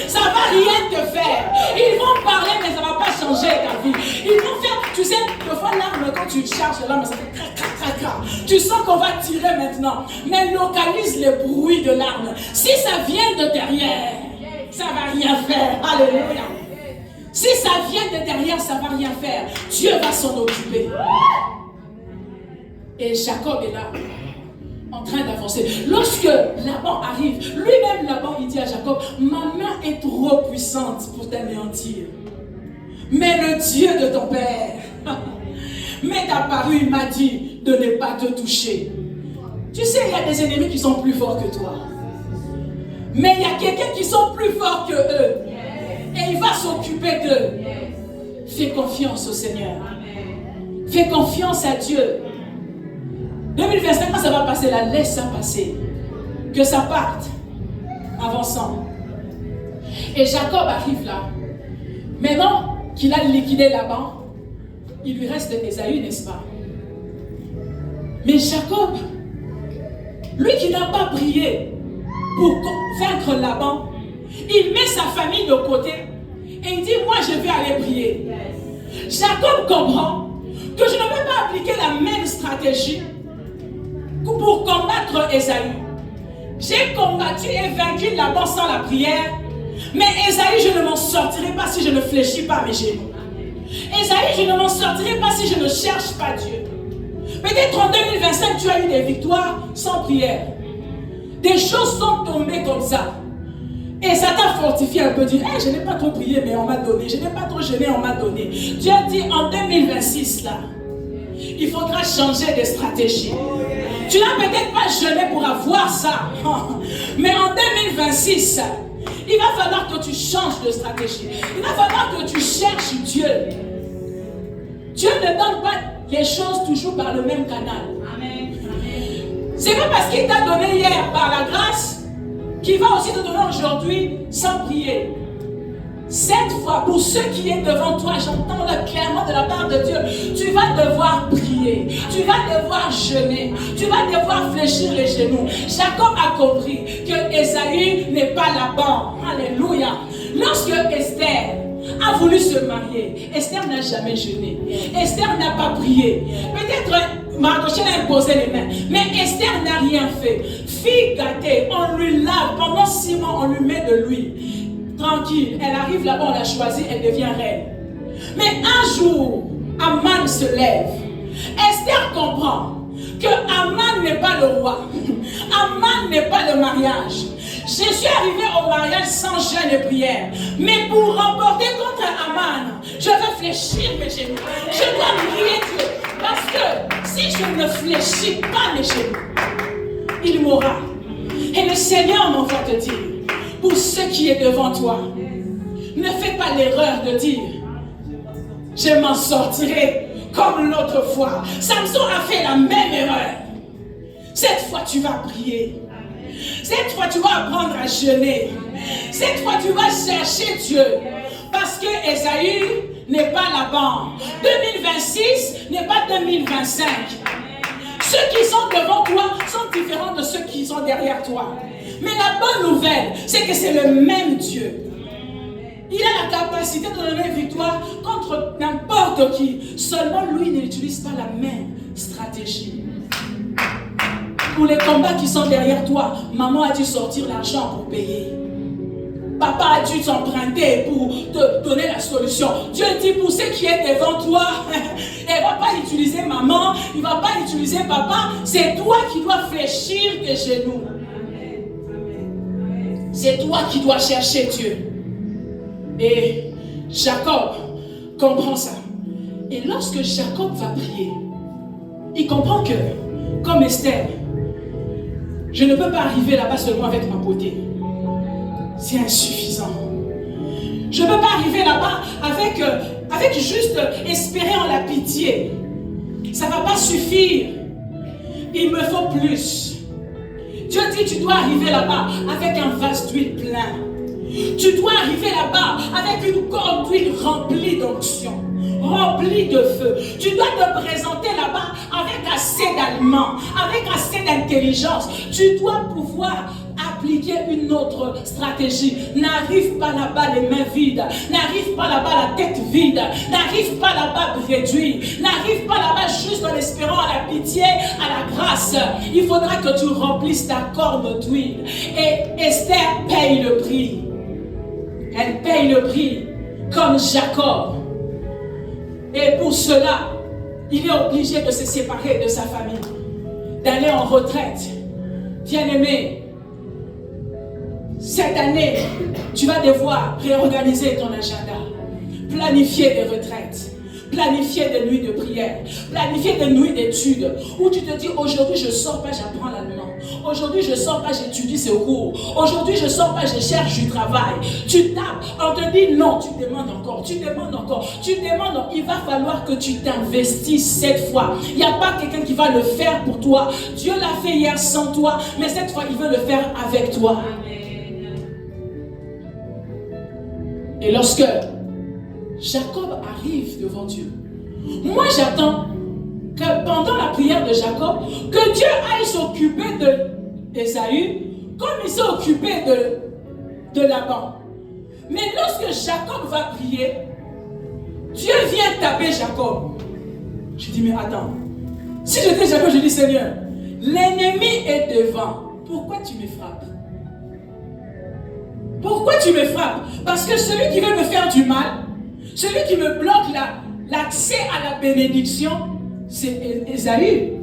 Ça ne va rien te faire. Ils vont parler, mais ça ne va pas changer ta vie. Ils vont faire, tu sais, des fois l'arme, quand tu charges l'arme, ça fait crac, crac, crac, crac. Tu sens qu'on va tirer maintenant. Mais localise les bruits de l'arme. Si ça vient de derrière, ça ne va rien faire. Alléluia. Si ça vient de derrière, ça ne va rien faire. Dieu va s'en occuper. Et Jacob est là, en train d'avancer. Lorsque Laban arrive, lui-même Laban, il dit à Jacob, ma main est trop puissante pour t'anéantir. Mais le Dieu de ton père m'est apparu, il m'a dit de ne pas te toucher. Tu sais, il y a des ennemis qui sont plus forts que toi. Mais il y a quelqu'un qui sont plus forts que eux. Et il va s'occuper d'eux. Fais confiance au Seigneur. Fais confiance à Dieu. 2025, quand ça va passer là, laisse ça passer. Que ça parte. Avançant. Et Jacob arrive là. Maintenant qu'il a liquidé Laban, il lui reste Ésaü, n'est-ce pas? Mais Jacob, lui qui n'a pas prié pour vaincre Laban, il met sa famille de côté et il dit, moi je vais aller prier. Jacob comprend que je ne peux pas appliquer la même stratégie pour combattre Ésaü. J'ai combattu et vaincu Laban sans la prière, mais Ésaü, je ne m'en sortirai pas si je ne fléchis pas mes genoux. Ésaü, je ne m'en sortirai pas si je ne cherche pas Dieu. Peut-être en 2025, tu as eu des victoires sans prière. Des choses sont tombées comme ça. Et Satan fortifie un peu, dit, hey, je n'ai pas trop prié, mais on m'a donné. Je n'ai pas trop jeûné, on m'a donné. Dieu dit, en 2026, là, il faudra changer de stratégie. Tu n'as peut-être pas jeûné pour avoir ça. Mais en 2026, il va falloir que tu changes de stratégie. Il va falloir que tu cherches Dieu. Dieu ne donne pas les choses toujours par le même canal. C'est pas parce qu'il t'a donné hier par la grâce qu'il va aussi te donner aujourd'hui sans prier. Cette fois, pour ceux qui est devant toi, j'entends là clairement de la part de Dieu, tu vas devoir prier, tu vas devoir jeûner, tu vas devoir fléchir les genoux. Jacob a compris que Ésaü n'est pas Laban. Alléluia. Lorsque Esther a voulu se marier, Esther n'a jamais jeûné. Esther n'a pas prié. Peut-être Mardochée a imposé les mains, mais Esther n'a rien fait. Fille gâtée, on lui lave. Pendant 6 mois, on lui met de l'huile. Tranquille, elle arrive là-bas, on l'a choisie, elle devient reine. Mais un jour, Aman se lève. Esther comprend que Aman n'est pas le roi. Aman n'est pas le mariage. Je suis arrivé au mariage sans jeûne et prière. Mais pour remporter contre Aman, je vais fléchir mes genoux. Je dois prier Dieu. Parce que si je ne fléchis pas mes genoux, il mourra. Et le Seigneur m'envoie te dire, pour ceux qui est devant toi, ne fais pas l'erreur de dire, je m'en sortirai comme l'autre fois. Samson a fait la même erreur. Cette fois, tu vas prier. Cette fois, tu vas apprendre à jeûner. Cette fois, tu vas chercher Dieu. Parce que Ésaü n'est pas Laban. 2026 n'est pas 2025. Ceux qui sont devant toi sont différents de ceux qui sont derrière toi. Mais la bonne nouvelle, c'est que c'est le même Dieu. Il a la capacité de donner victoire contre n'importe qui. Seulement lui n'utilise pas la même stratégie. Pour les combats qui sont derrière toi, maman a dû sortir l'argent pour payer. Papa a dû t'emprunter pour te donner la solution. Dieu dit pour ceux qui est devant toi, elle ne va pas utiliser maman, il ne va pas utiliser papa. C'est toi qui dois fléchir tes genoux. C'est toi qui dois chercher Dieu. Et Jacob comprend ça. Et lorsque Jacob va prier, il comprend que, comme Esther, je ne peux pas arriver là-bas seulement avec ma beauté. C'est insuffisant. Je ne peux pas arriver là-bas avec juste espérer en la pitié. Ça ne va pas suffire. Il me faut plus. Dieu dit, tu dois arriver là-bas avec un vase d'huile plein. Tu dois arriver là-bas avec une corde d'huile remplie d'onction, remplie de feu. Tu dois te présenter là-bas avec assez d'aliments, avec assez d'intelligence. Tu dois pouvoir appliquer une autre stratégie. N'arrive pas là-bas les mains vides. N'arrive pas là-bas la tête vide. N'arrive pas là-bas réduit. N'arrive pas là-bas juste en espérant à la pitié, à la grâce. Il faudra que tu remplisses ta corde d'huile. Et Esther paye le prix. Elle paye le prix comme Jacob. Et pour cela, il est obligé de se séparer de sa famille, d'aller en retraite. Bien-aimé, cette année, tu vas devoir réorganiser ton agenda, planifier des retraites, planifier des nuits de prière, planifier des nuits d'études, où tu te dis aujourd'hui je ne sors pas, j'apprends l'allemand. Aujourd'hui je ne sors pas, j'étudie ce cours. Aujourd'hui je ne sors pas, je cherche du travail. Tu tapes, on te dit non, tu demandes encore, tu demandes encore, tu demandes. Il va falloir que tu t'investisses cette fois. Il n'y a pas quelqu'un qui va le faire pour toi. Dieu l'a fait hier sans toi, mais cette fois il veut le faire avec toi. Et lorsque Jacob arrive devant Dieu, moi j'attends que pendant la prière de Jacob, que Dieu aille s'occuper d'Ésaü comme il s'est occupé de Laban. Mais lorsque Jacob va prier, Dieu vient taper Jacob. Je dis mais attends, si j'étais Jacob, je dis Seigneur, l'ennemi est devant, pourquoi tu me frappes? Pourquoi tu me frappes? Parce que celui qui veut me faire du mal, celui qui me bloque l'accès à la bénédiction, c'est Ésaü.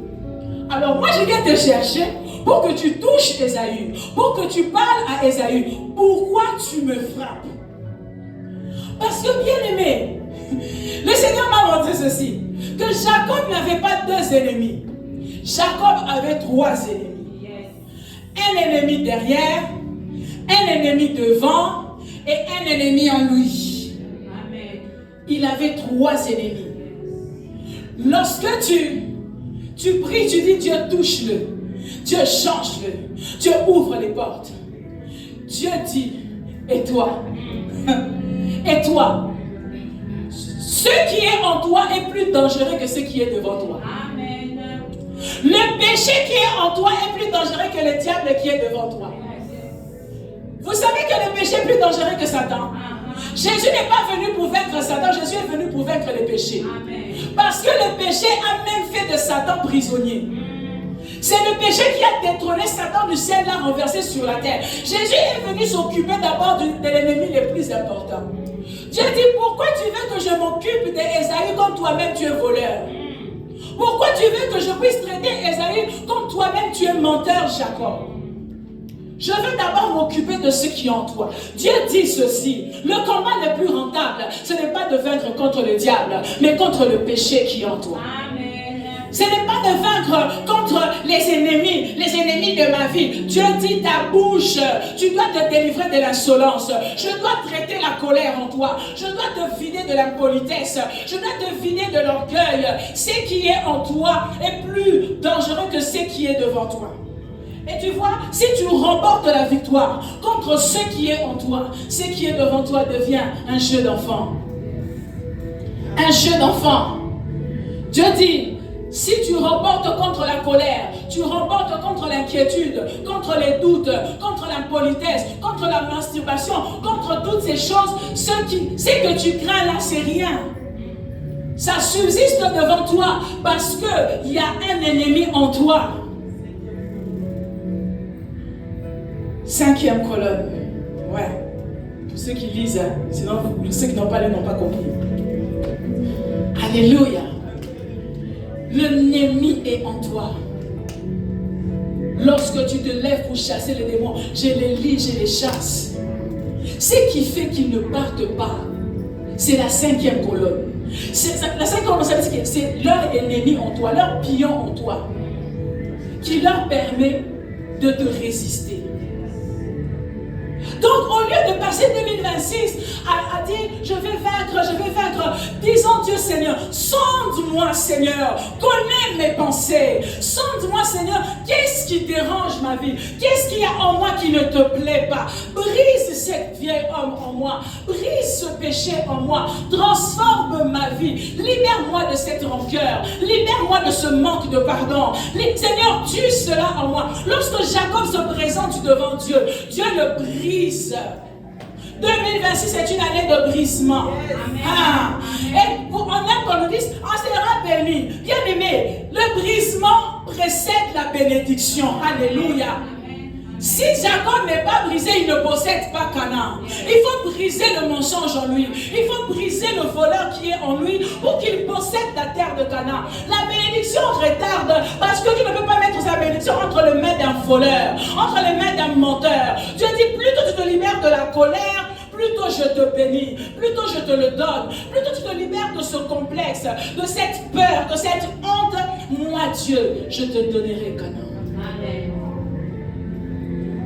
Alors moi je viens te chercher pour que tu touches Ésaü, pour que tu parles à Ésaü. Pourquoi tu me frappes? Parce que bien aimé, le Seigneur m'a montré ceci, que Jacob n'avait pas 2 ennemis. Jacob avait 3 ennemis. Un ennemi derrière, un ennemi devant et un ennemi en lui. Amen. Il avait 3 ennemis. Lorsque tu pries, tu dis Dieu touche-le, Dieu change-le, Dieu ouvre les portes. Dieu dit, et toi? Et toi? Ce qui est en toi est plus dangereux que ce qui est devant toi. Amen. Le péché qui est en toi est plus dangereux que le diable qui est devant toi. Vous savez que le péché est plus dangereux que Satan. Jésus n'est pas venu pour vaincre Satan, Jésus est venu pour vaincre le péché. Amen. Parce que le péché a même fait de Satan prisonnier. C'est le péché qui a détrôné Satan du ciel, l'a renversé sur la terre. Jésus est venu s'occuper d'abord de l'ennemi le plus important. Dieu dit, pourquoi tu veux que je m'occupe d'Ésaü comme toi-même tu es voleur? Pourquoi tu veux que je puisse traiter Ésaü comme toi-même tu es menteur, Jacob? Je veux d'abord m'occuper de ce qui est en toi. Dieu dit ceci, le combat le plus rentable, ce n'est pas de vaincre contre le diable, mais contre le péché qui est en toi. Amen. Ce n'est pas de vaincre contre les ennemis de ma vie. Dieu dit ta bouche, tu dois te délivrer de l'insolence. Je dois traiter la colère en toi. Je dois te vider de l'impolitesse. Je dois te vider de l'orgueil. Ce qui est en toi est plus dangereux que ce qui est devant toi. Et tu vois, si tu remportes la victoire contre ce qui est en toi, ce qui est devant toi devient un jeu d'enfant. Un jeu d'enfant. Dieu dit, si tu remportes contre la colère, tu remportes contre l'inquiétude, contre les doutes, contre l'impolitesse, contre la masturbation, contre toutes ces choses, ce que tu crains là, c'est rien. Ça subsiste devant toi parce qu'il y a un ennemi en toi. 5e colonne. Ouais. Pour ceux qui lisent, sinon ceux qui n'ont pas lu n'ont pas compris. Alléluia. L'ennemi est en toi. Lorsque tu te lèves pour chasser les démons, je les lis, je les chasse. Ce qui fait qu'ils ne partent pas, c'est la 5e colonne. La 5e colonne, ça veut dire que c'est leur ennemi en toi, leur pion en toi, qui leur permet de te résister. Donc, au lieu de passer 2026 à dire, je vais vaincre, disons Dieu Seigneur, sonde-moi Seigneur, connais mes pensées, sonde-moi Seigneur, qu'est-ce qui dérange ma vie, qu'est-ce qu'il y a en moi qui ne te plaît pas, brise cette vieille homme en moi, brise ce péché en moi, transforme ma vie, libère-moi de cette rancœur, libère-moi de ce manque de pardon, Seigneur, tue cela en moi. Lorsque Jacob se présente devant Dieu, Dieu le brise. 2026 c'est une année de brisement. Ah. Et on aime qu'on nous dise, on sera béni. Bien aimé, le brisement précède la bénédiction. Alléluia. Si Jacob n'est pas brisé, il ne possède pas Canaan. Il faut briser le mensonge en lui. Il faut briser le voleur qui est en lui pour qu'il possède la terre de Canaan. La bénédiction retarde parce que tu ne peux pas mettre sa bénédiction entre les mains d'un voleur, entre les mains d'un menteur. Dieu dit, plutôt tu te libères de la colère, plutôt je te bénis, plutôt je te le donne, plutôt tu te libères de ce complexe, de cette peur, de cette honte. Moi Dieu, je te donnerai Canaan. Amen.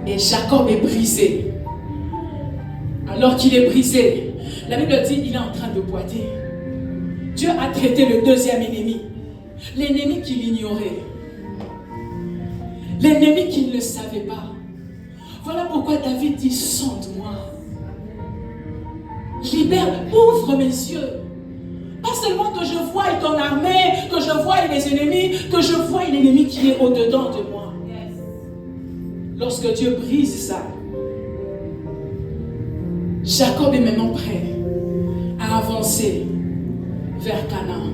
Et Jacob est brisé. Alors qu'il est brisé, la Bible dit il est en train de boiter. Dieu a traité le 2e ennemi. L'ennemi qu'il ignorait. L'ennemi qu'il ne savait pas. Voilà pourquoi David dit, sonde-moi. Libère, ouvre mes yeux. Pas seulement que je voie ton armée, que je voie les ennemis, que je voie l'ennemi qui est au-dedans de moi. Lorsque Dieu brise ça, Jacob est maintenant prêt à avancer vers Canaan.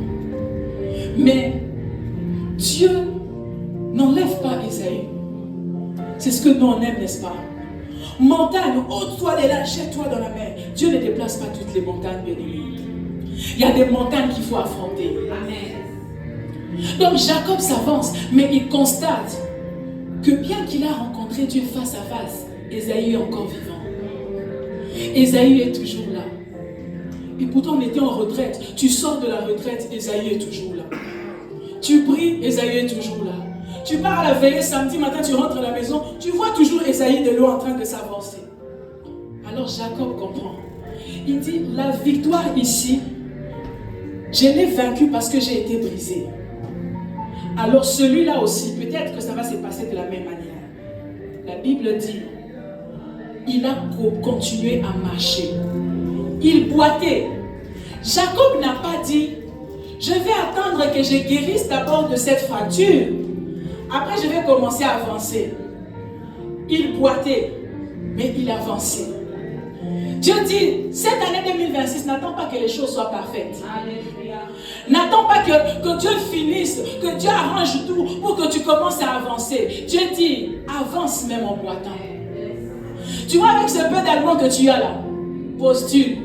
Mais Dieu n'enlève pas Ésaü. C'est ce que nous on aime, n'est-ce pas? Montagne, ôte-toi de là, jette-toi dans la mer. Dieu ne déplace pas toutes les montagnes, bien-aimés. Il y a des montagnes qu'il faut affronter. Amen. Donc Jacob s'avance, mais il constate que bien qu'il a rencontré Dieu face à face, Ésaü est encore vivant. Ésaü est toujours là. Et pourtant on était en retraite. Tu sors de la retraite, Ésaü est toujours là. Tu pries, Ésaü est toujours là. Tu pars à la veillée samedi matin, tu rentres à la maison, tu vois toujours Ésaü de l'eau en train de s'avancer. Alors Jacob comprend. Il dit, la victoire ici, je l'ai vaincue parce que j'ai été brisé. Alors celui-là aussi, peut-être que ça va se passer de la même manière. La Bible dit, il a continué à marcher. Il boitait. Jacob n'a pas dit, je vais attendre que je guérisse d'abord de cette fracture. Après, je vais commencer à avancer. Il boitait, mais il avançait. Dieu dit, cette année 2026, n'attends pas que les choses soient parfaites. N'attends pas que Dieu finisse, que Dieu arrange tout pour que tu commences à avancer. Dieu dit, avance même en boitant. Tu vois, avec ce peu d'allemand que tu as là, postule.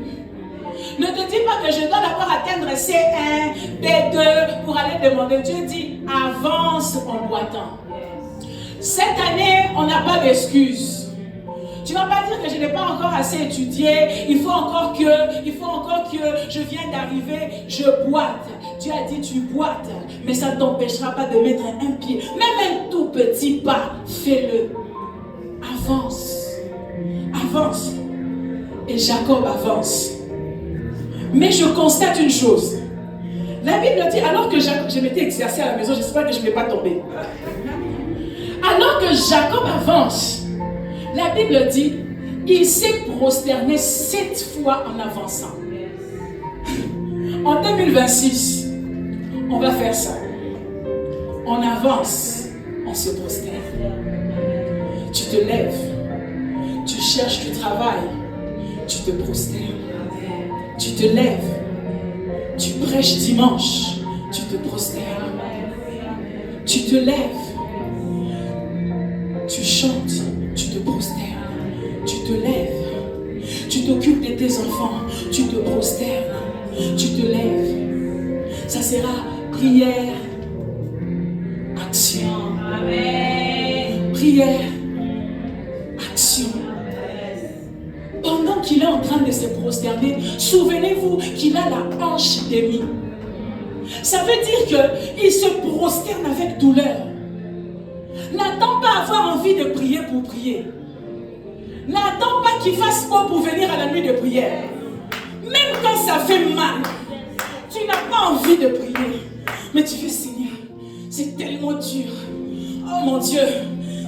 Ne te dis pas que je dois d'abord atteindre C1, B2 pour aller demander. Dieu dit, avance en boitant. Cette année, on n'a pas d'excuses. Tu ne vas pas dire que je n'ai pas encore assez étudié, il faut encore que je vienne d'arriver, je boite. Dieu a dit, tu boites, mais ça ne t'empêchera pas de mettre un pied, même un tout petit pas, fais-le. Avance. Avance. Et Jacob avance. Mais je constate une chose. La Bible dit, alors que je m'étais exercé à la maison, j'espère que je ne vais pas tomber. Alors que Jacob avance, la Bible dit, il s'est prosterné 7 fois en avançant. En 2026, on va faire ça. On avance, on se prosterne. Tu te lèves, tu cherches du travail, tu te prosternes. Tu te lèves, tu prêches dimanche, tu te prosternes. Tu te lèves, tu chantes, tu te prosternes. Tu te lèves, tu t'occupes de tes enfants, tu te prosternes, tu te lèves. Ça sera prière, action. Amen. Prière, action. Pendant qu'il est en train de se prosterner, souvenez-vous qu'il a la hanche démise. Ça veut dire qu'il se prosterne avec douleur. N'attends pas avoir envie de prier pour prier. N'attends pas qu'il fasse quoi pour venir à la nuit de prière. Même quand ça fait mal, tu n'as pas envie de prier. Mais tu fais, Seigneur, c'est tellement dur. Oh mon Dieu,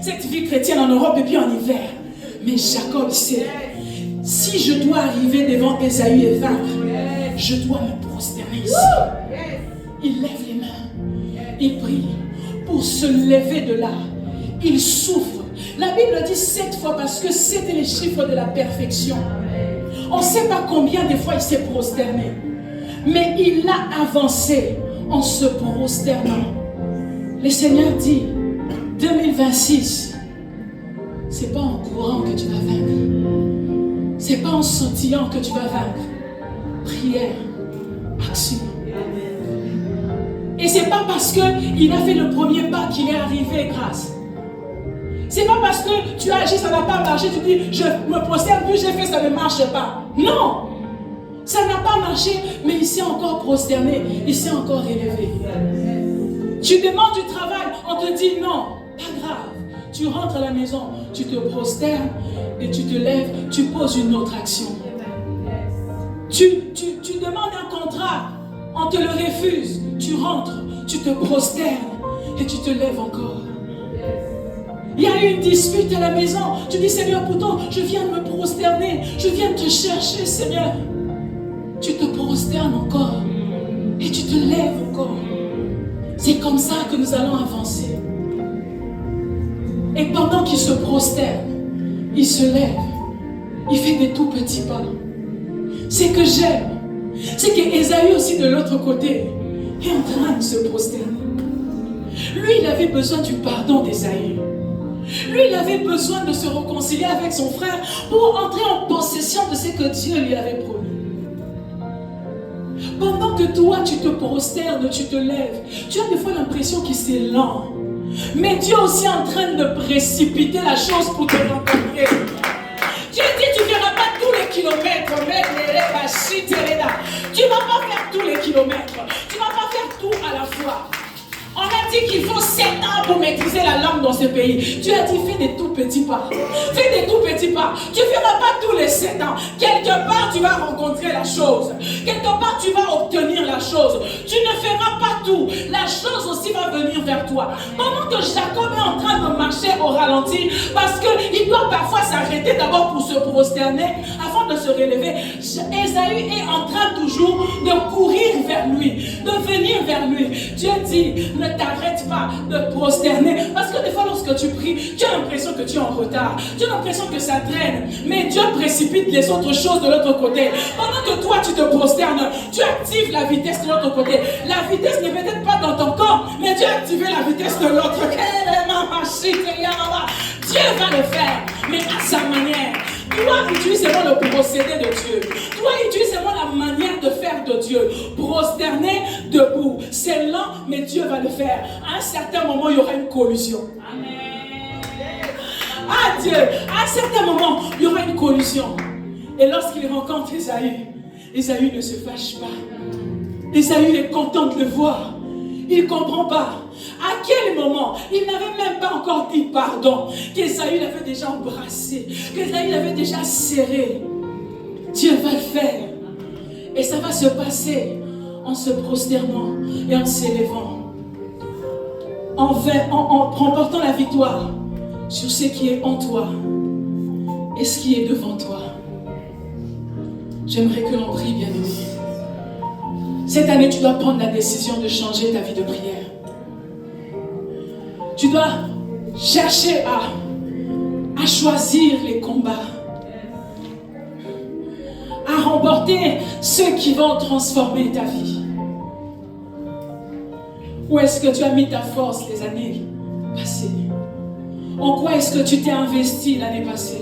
cette vie chrétienne en Europe et puis en hiver. Mais Jacob sait, si je dois arriver devant Ésaü et vaincre, je dois me prosterner ici. Il lève les mains, il prie. Pour se lever de là, il souffre. La Bible dit 7 fois parce que c'était les chiffres de la perfection. On ne sait pas combien de fois il s'est prosterné. Mais il a avancé en se prosternant. Le Seigneur dit, 2026, ce n'est pas en courant que tu vas vaincre. Ce n'est pas en sautillant que tu vas vaincre. Prière, action. Et ce n'est pas parce qu'il a fait le premier pas qu'il est arrivé grâce. Ce n'est pas parce que tu as agi, ça n'a pas marché, tu dis, je me prosterne plus, j'ai fait, ça ne marche pas. Non! Ça n'a pas marché, mais il s'est encore prosterné, il s'est encore élevé. Tu demandes du travail, on te dit non, pas grave. Tu rentres à la maison, tu te prosternes et tu te lèves, tu poses une autre action. Tu demandes un contrat, on te le refuse. Tu rentres, tu te prosternes et tu te lèves encore. Il y a eu une dispute à la maison. Tu dis, Seigneur, pourtant, je viens de me prosterner. Je viens de te chercher, Seigneur. Tu te prosternes encore. Et tu te lèves encore. C'est comme ça que nous allons avancer. Et pendant qu'il se prosterne, il se lève. Il fait des tout petits pas. Ce que j'aime, c'est qu'Ésaü aussi de l'autre côté est en train de se prosterner. Lui, il avait besoin du pardon d'Ésaü. Lui, il avait besoin de se réconcilier avec son frère pour entrer en possession de ce que Dieu lui avait promis. Pendant que toi, tu te prosternes, tu te lèves, tu as des fois l'impression que c'est lent. Mais Dieu est aussi en train de précipiter la chose pour te rencontrer. Dieu dit, tu ne feras pas tous les kilomètres. Tu ne vas pas faire tous les kilomètres. Tu ne vas pas faire tout à la fois. On a dit qu'il faut 7 ans pour maîtriser la langue dans ce pays. Tu as dit, fais des tout petits pas. Fais des tout petits pas. Tu ne feras pas tous les 7 ans. Quelque part, tu vas rencontrer la chose. Quelque part, tu vas obtenir la chose. Tu ne feras pas tout. La chose aussi va venir vers toi. Pendant que Jacob est en train de marcher au ralenti, parce qu'il doit parfois s'arrêter d'abord pour se prosterner, avant de se relever, Ésaü est en train toujours de courir vers lui, de venir vers lui. Dieu dit, ne t'arrête pas de te prosterner. Parce que des fois, lorsque tu pries, tu as l'impression que tu es en retard. Tu as l'impression que ça traîne. Mais Dieu précipite les autres choses de l'autre côté. Pendant que toi, tu te prosternes, tu actives la vitesse de l'autre côté. La vitesse n'est peut-être pas dans ton corps, mais Dieu a activé la vitesse de l'autre. Dieu va le faire, mais à sa manière. Toi, utilise seulement le procédé de Dieu. Toi, utilise seulement la manière de faire de Dieu. Prosterner debout. C'est lent, mais Dieu va le faire. À un certain moment, il y aura une collusion. Amen. Ah Dieu, à un certain moment, il y aura une collusion. Et lorsqu'il rencontre Ésaü, Ésaü ne se fâche pas. Ésaü est content de le voir. Il ne comprend pas. À quel moment il n'avait même pas encore dit pardon, qu'Ésaü l'avait déjà embrassé, qu'Ésaü l'avait déjà serré. Dieu va le faire. Et ça va se passer en se prosternant et en s'élevant. En remportant la victoire sur ce qui est en toi et ce qui est devant toi. J'aimerais que l'on prie, bien-aimé. Cette année, tu dois prendre la décision de changer ta vie de prière. Tu dois chercher à choisir les combats, à remporter ceux qui vont transformer ta vie. Où est-ce que tu as mis ta force les années passées? En quoi est-ce que tu t'es investi l'année passée?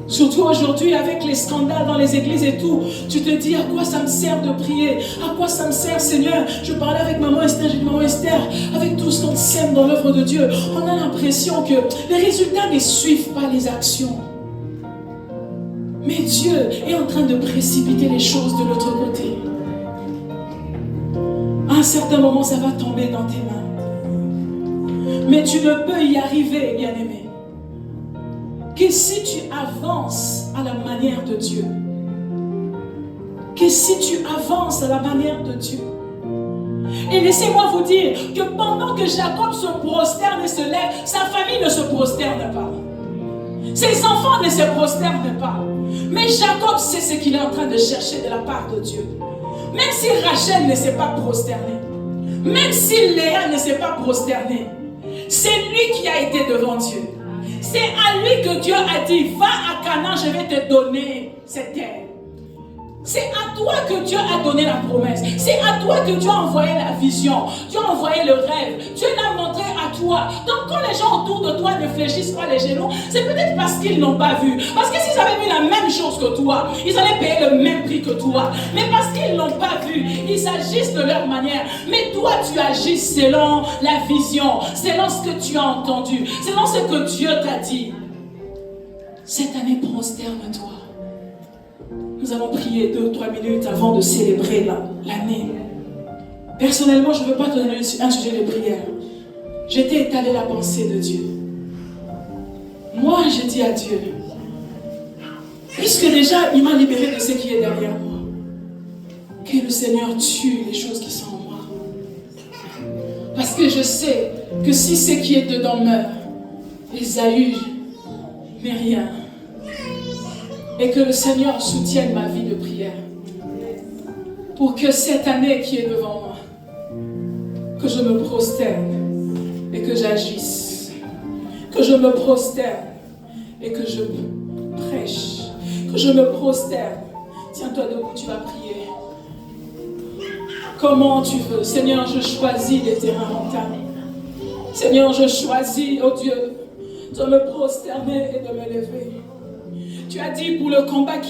Surtout aujourd'hui, avec les scandales dans les églises et tout, tu te dis à quoi ça me sert de prier? À quoi ça me sert, Seigneur? Je parlais avec maman Esther, j'ai dit maman Esther, avec tout ce qu'on sème dans l'œuvre de Dieu, on a l'impression que les résultats ne suivent pas les actions. Mais Dieu est en train de précipiter les choses de l'autre côté. À un certain moment, ça va tomber dans tes mains. Mais tu ne peux y arriver, bien-aimé, que si tu avances à la manière de Dieu. Que si tu avances à la manière de Dieu. Et laissez-moi vous dire que pendant que Jacob se prosterne et se lève, sa famille ne se prosterne pas. Ses enfants ne se prosternent pas. Mais Jacob sait ce qu'il est en train de chercher de la part de Dieu. Même si Rachel ne s'est pas prosternée, même si Léa ne s'est pas prosternée, c'est lui qui a été devant Dieu. C'est à lui que Dieu a dit, va à Canaan, je vais te donner cette terre. C'est à toi que Dieu a donné la promesse. C'est à toi que Dieu a envoyé la vision. Dieu a envoyé le rêve. Dieu l'a montré à toi. Donc quand les gens autour de toi ne fléchissent pas les genoux, c'est peut-être parce qu'ils n'ont pas vu. Parce que s'ils avaient vu la même chose que toi, ils allaient payer le même prix que toi. Mais parce qu'ils n'ont pas vu, ils agissent de leur manière. Mais toi, tu agis selon la vision, selon ce que tu as entendu, selon ce que Dieu t'a dit. Cette année, prosterne-toi. Nous allons prier 2 ou 3 minutes avant de célébrer l'année. Personnellement, je ne veux pas te donner un sujet de prière. Je t'ai étalé la pensée de Dieu. Moi, je dis à Dieu, puisque déjà, il m'a libéré de ce qui est derrière moi, que le Seigneur tue les choses qui sont en moi. Parce que je sais que si ce qui est dedans meurt, Ésaü n'est rien. Et que le Seigneur soutienne ma vie de prière. Pour que cette année qui est devant moi, que je me prosterne et que j'agisse. Que je me prosterne et que je prêche. Que je me prosterne. Tiens-toi debout, tu vas prier. Comment tu veux. Seigneur, je choisis les terrains rentables. Seigneur, je choisis, oh Dieu, de me prosterner et de me lever. Tu as dit pour le combat qui